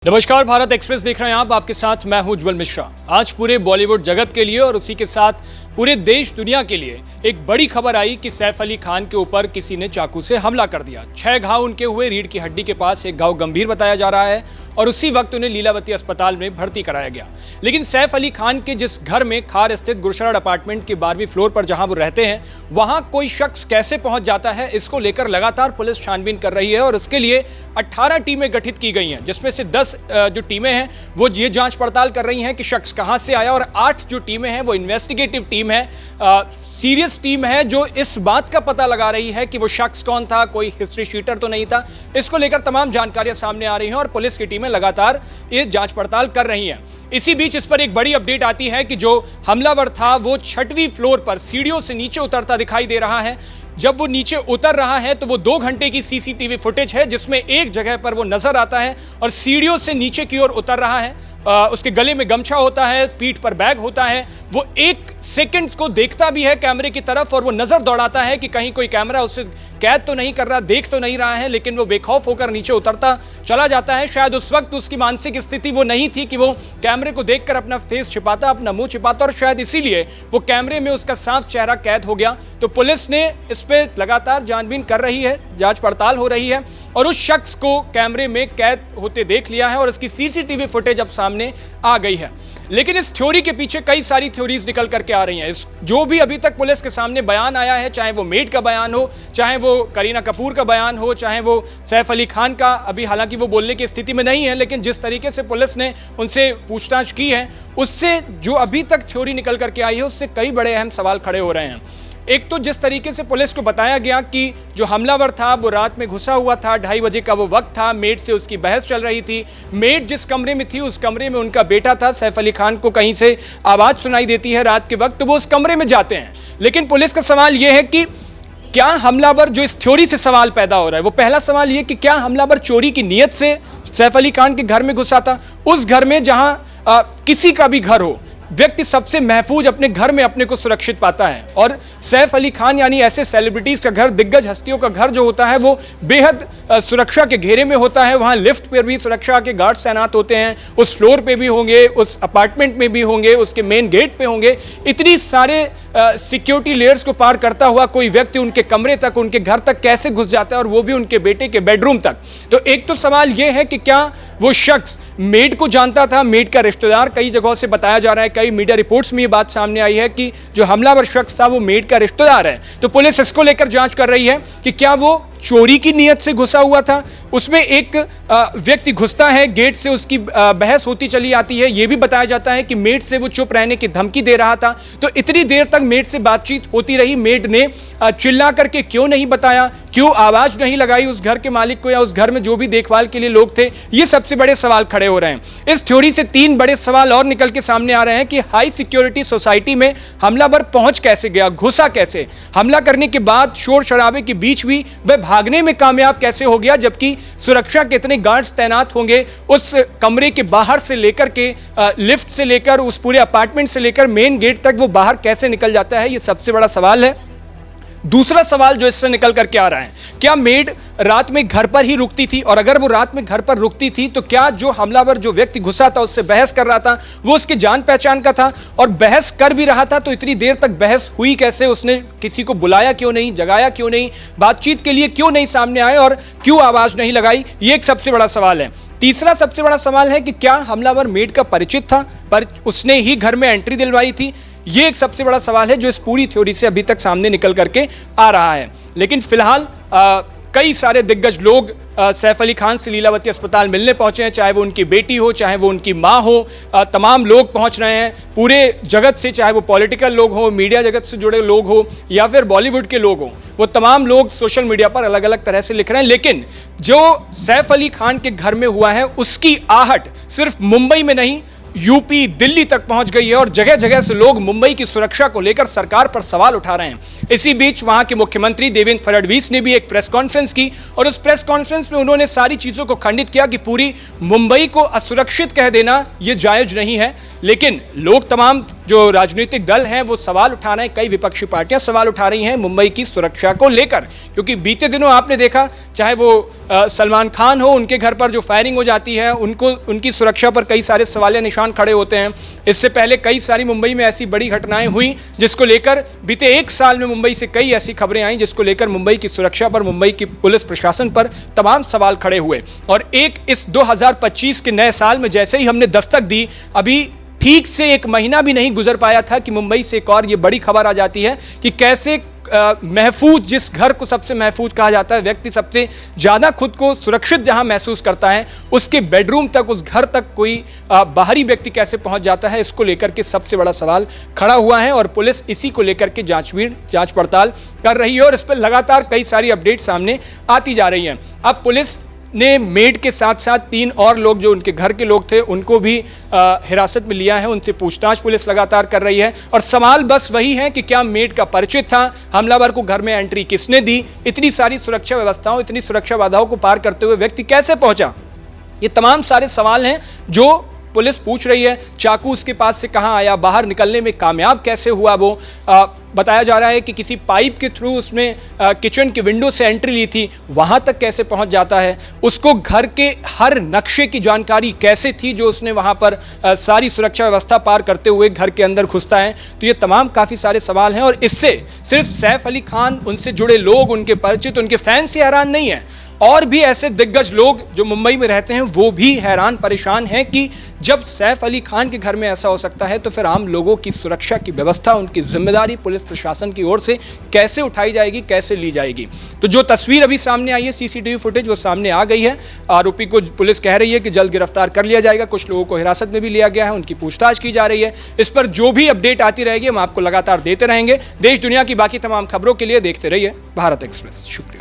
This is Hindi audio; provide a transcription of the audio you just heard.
नमस्कार, भारत एक्सप्रेस देख रहे हैं आप। आपके साथ मैं हूं उज्जवल मिश्रा। आज पूरे बॉलीवुड जगत के लिए और उसी के साथ पूरे देश दुनिया के लिए एक बड़ी खबर आई कि सैफ अली खान के ऊपर किसी ने चाकू से हमला कर दिया। 6 घाव उनके हुए, रीढ़ की हड्डी के पास एक घाव गंभीर बताया जा रहा है और उसी वक्त उन्हें लीलावती अस्पताल में भर्ती कराया गया। लेकिन सैफ अली खान के जिस घर में खार स्थित गुरशरण अपार्टमेंट के 12वीं फ्लोर पर जहां वो रहते हैं, वहां कोई शख्स कैसे पहुंच जाता है, इसको लेकर लगातार पुलिस छानबीन कर रही है और उसके लिए 18 टीमें गठित की गई हैं, जिसमें से 10 जो टीमें हैं वो ये जांच पड़ताल कर रही हैं कि शख्स कहां से आया, और 8 जो टीमें हैं वो इन्वेस्टिगेटिव टीम है, सीरियस टीम है जो इस बात का पता लगा रही है कि वो शख्स कौन था, कोई हिस्ट्री शीटर तो नहीं था। इसको लेकर तमाम जानकारियां सामने आ रही हैं और पुलिस की टीमें लगातार ये जांच पड़ताल कर रही हैं। इसी बीच इस पर एक बड़ी अपडेट आती है कि जो हमलावर था वो 6वीं फ्लोर पर सीढ़ियों से नीचे उतरता दिखाई दे रहा है। जब वो नीचे उतर रहा है तो वो 2 घंटे की सीसीटीवी फुटेज है जिसमें एक जगह पर वो नजर आता है और सीढ़ियों से नीचे की ओर उतर रहा है। उसके गले में गमछा होता है, पीठ पर बैग होता है। वो 1 सेकंड को देखता भी है कैमरे की तरफ और वो नजर दौड़ाता है कि कहीं कोई कैमरा उससे कैद तो नहीं कर रहा, देख तो नहीं रहा है, लेकिन वो बेखौफ होकर नीचे उतरता चला जाता है। शायद उस वक्त उसकी मानसिक स्थिति वो नहीं थी कि वो कैमरे को देखकर अपना फेस छिपाता, अपना मुंह छिपाता, और शायद इसीलिए वो कैमरे में उसका साफ चेहरा कैद हो गया। तो पुलिस ने इस पे लगातार छानबीन कर रही है, जांच पड़ताल हो रही है और उस शख्स को कैमरे में कैद होते देख लिया है और इसकी सीसीटीवी फुटेज अब सामने आ गई है। लेकिन इस थ्योरी के पीछे कई सारी थ्योरीज निकल करके आ रही हैं। जो भी अभी तक पुलिस के सामने बयान आया है, चाहे वो मेड का बयान हो, चाहे वो करीना कपूर का बयान हो, चाहे वो सैफ अली खान का, अभी हालांकि वो बोलने की स्थिति में नहीं है, लेकिन जिस तरीके से पुलिस ने उनसे पूछताछ की है, उससे जो अभी तक थ्योरी निकल करके आई है उससे कई बड़े अहम सवाल खड़े हो रहे हैं। एक तो जिस तरीके से पुलिस को बताया गया कि जो हमलावर था वो रात में घुसा हुआ था, 2:30 बजे का वो वक्त था, मेड से उसकी बहस चल रही थी। मेड जिस कमरे में थी उस कमरे में उनका बेटा था। सैफ अली खान को कहीं से आवाज़ सुनाई देती है रात के वक्त, तो वो उस कमरे में जाते हैं। लेकिन पुलिस का सवाल यह है कि क्या हमलावर, जो इस थ्योरी से सवाल पैदा हो रहा है, वो पहला सवाल ये कि क्या हमलावर चोरी की नीयत से सैफ अली खान के घर में घुसा था, उस घर में जहां किसी का भी घर हो, व्यक्ति सबसे महफूज अपने घर में अपने को सुरक्षित पाता है। और सैफ अली खान यानी ऐसे सेलिब्रिटीज का घर, दिग्गज हस्तियों का घर जो होता है वो बेहद सुरक्षा के घेरे में होता है। वहाँ लिफ्ट पर भी सुरक्षा के गार्ड्स तैनात होते हैं, उस फ्लोर पे भी होंगे, उस अपार्टमेंट में भी होंगे, उसके मेन गेट पे होंगे। इतनी सारे सिक्योरिटी लेयर्स को पार करता हुआ कोई व्यक्ति उनके कमरे तक, उनके घर तक कैसे घुस जाता है, और वो भी उनके बेटे के बेडरूम तक। तो एक तो सवाल ये है कि क्या वो शख्स मेड को जानता था, मेड का रिश्तेदार, कई जगहों से बताया जा रहा है, कई मीडिया रिपोर्ट्स में ये बात सामने आई है कि जो हमलावर शख्स था वो मेड का रिश्तेदार है। तो पुलिस इसको लेकर जांच कर रही है कि क्या वो चोरी की नीयत से घुसा हुआ था। उसमें एक व्यक्ति घुसता है, गेट से उसकी बहस होती चली आती है। यह भी बताया जाता है कि मेड से वो चुप रहने की धमकी दे रहा था। तो इतनी देर तक मेड से बातचीत होती रही, मेड ने चिल्ला करके क्यों नहीं बताया, क्यों आवाज नहीं लगाई उस घर के मालिक को या उस घर में जो भी देखभाल के लिए लोग थे। ये सबसे बड़े सवाल खड़े हो रहे हैं। इस थ्योरी से 3 बड़े सवाल और निकल के सामने आ रहे हैं कि हाई सिक्योरिटी सोसाइटी में हमलावर पहुंच कैसे गया, घुसा कैसे, हमला करने के बाद शोर शराबे के बीच भी वह भागने में कामयाब कैसे हो गया, जबकि सुरक्षा के इतने गार्ड्स तैनात होंगे उस कमरे के बाहर से लेकर के लिफ्ट से लेकर उस पूरे अपार्टमेंट से लेकर मेन गेट तक वो बाहर कैसे निकल जाता है। ये सबसे बड़ा सवाल है। दूसरा सवाल जो इससे निकल करके आ रहा है, क्या मेड रात में घर पर ही रुकती थी, और अगर वो रात में घर पर रुकती थी तो क्या जो हमलावर, जो व्यक्ति घुसा था, उससे बहस कर रहा था, वो उसकी जान पहचान का था, और बहस कर भी रहा था तो इतनी देर तक बहस हुई कैसे, उसने किसी को बुलाया क्यों नहीं, जगाया क्यों नहीं, बातचीत के लिए क्यों नहीं सामने आए और क्यों आवाज नहीं लगाई। ये एक सबसे बड़ा सवाल है। तीसरा सबसे बड़ा सवाल है कि क्या हमलावर मेड का परिचित था, पर उसने ही घर में एंट्री दिलवाई थी। ये एक सबसे बड़ा सवाल है जो इस पूरी थ्योरी से अभी तक सामने निकल करके आ रहा है। लेकिन फिलहाल कई सारे दिग्गज लोग सैफ अली खान से लीलावती अस्पताल मिलने पहुंचे हैं, चाहे वो उनकी बेटी हो, चाहे वो उनकी माँ हो। तमाम लोग पहुंच रहे हैं पूरे जगत से, चाहे वो पॉलिटिकल लोग हो, मीडिया जगत से जुड़े लोग हो, या फिर बॉलीवुड के लोग हो। वो तमाम लोग सोशल मीडिया पर अलग अलग तरह से लिख रहे हैं। लेकिन जो सैफ अली खान के घर में हुआ है उसकी आहट सिर्फ मुंबई में नहीं, यूपी, दिल्ली तक पहुंच गई है और जगह जगह से लोग मुंबई की सुरक्षा को लेकर सरकार पर सवाल उठा रहे हैं। इसी बीच वहां के मुख्यमंत्री देवेंद्र फडणवीस ने भी एक प्रेस कॉन्फ्रेंस की और उस प्रेस कॉन्फ्रेंस में उन्होंने सारी चीजों को खंडित किया कि पूरी मुंबई को असुरक्षित कह देना यह जायज नहीं है। लेकिन लोग, तमाम जो राजनीतिक दल हैं वो सवाल उठा रहे हैं, कई विपक्षी पार्टियां सवाल उठा रही हैं मुंबई की सुरक्षा को लेकर, क्योंकि बीते दिनों आपने देखा चाहे वो सलमान खान हो, उनके घर पर जो फायरिंग हो जाती है उनकी सुरक्षा पर कई सारे सवालिया निशान खड़े होते हैं। इससे पहले कई सारी मुंबई में ऐसी बड़ी घटनाएं हुई जिसको लेकर बीते एक साल में मुंबई से कई ऐसी खबरें आई जिसको लेकर मुंबई की सुरक्षा पर, मुंबई की पुलिस प्रशासन पर तमाम सवाल खड़े हुए। और एक इस 2025 के नए साल में जैसे ही हमने दस्तक दी, अभी ठीक से एक महीना भी नहीं गुजर पाया था कि मुंबई से एक और ये बड़ी खबर आ जाती है कि कैसे महफूज, जिस घर को सबसे महफूज कहा जाता है, व्यक्ति सबसे ज़्यादा खुद को सुरक्षित जहां महसूस करता है, उसके बेडरूम तक, उस घर तक कोई बाहरी व्यक्ति कैसे पहुंच जाता है, इसको लेकर के सबसे बड़ा सवाल खड़ा हुआ है। और पुलिस इसी को लेकर के जांच पड़ताल कर रही है और इस पर लगातार कई सारी अपडेट सामने आती जा रही हैं। अब पुलिस ने मेड के साथ साथ 3 और लोग जो उनके घर के लोग थे उनको भी हिरासत में लिया है, उनसे पूछताछ पुलिस लगातार कर रही है। और सवाल बस वही है कि क्या मेड का परिचित था, हमलावर को घर में एंट्री किसने दी, इतनी सारी सुरक्षा व्यवस्थाओं, इतनी सुरक्षा बाधाओं को पार करते हुए व्यक्ति कैसे पहुंचा, ये तमाम सारे सवाल हैं जो पुलिस पूछ रही है। चाकू उसके पास से कहां आया, बाहर निकलने में कामयाब कैसे हुआ वो, बताया जा रहा है कि किसी पाइप के थ्रू उसने किचन की विंडो से एंट्री ली थी, वहां तक कैसे पहुंच जाता है, उसको घर के हर नक्शे की जानकारी कैसे थी जो उसने वहां पर सारी सुरक्षा व्यवस्था पार करते हुए घर के अंदर घुसता है। तो ये तमाम काफ़ी सारे सवाल हैं और इससे सिर्फ सैफ अली खान, उनसे जुड़े लोग, उनके परिचित, उनके फैंस ही हैरान नहीं है, और भी ऐसे दिग्गज लोग जो मुंबई में रहते हैं वो भी हैरान परेशान हैं कि जब सैफ अली खान के घर में ऐसा हो सकता है तो फिर आम लोगों की सुरक्षा की व्यवस्था, उनकी जिम्मेदारी पुलिस प्रशासन की ओर से कैसे उठाई जाएगी, कैसे ली जाएगी। तो जो तस्वीर अभी सामने आई है, सीसीटीवी फुटेज वो सामने आ गई है। आरोपी को पुलिस कह रही है कि जल्द गिरफ्तार कर लिया जाएगा, कुछ लोगों को हिरासत में भी लिया गया है, उनकी पूछताछ की जा रही है। इस पर जो भी अपडेट आती रहेगी हम आपको लगातार देते रहेंगे। देश दुनिया की बाकी तमाम खबरों के लिए देखते रहिए भारत एक्सप्रेस। शुक्रिया।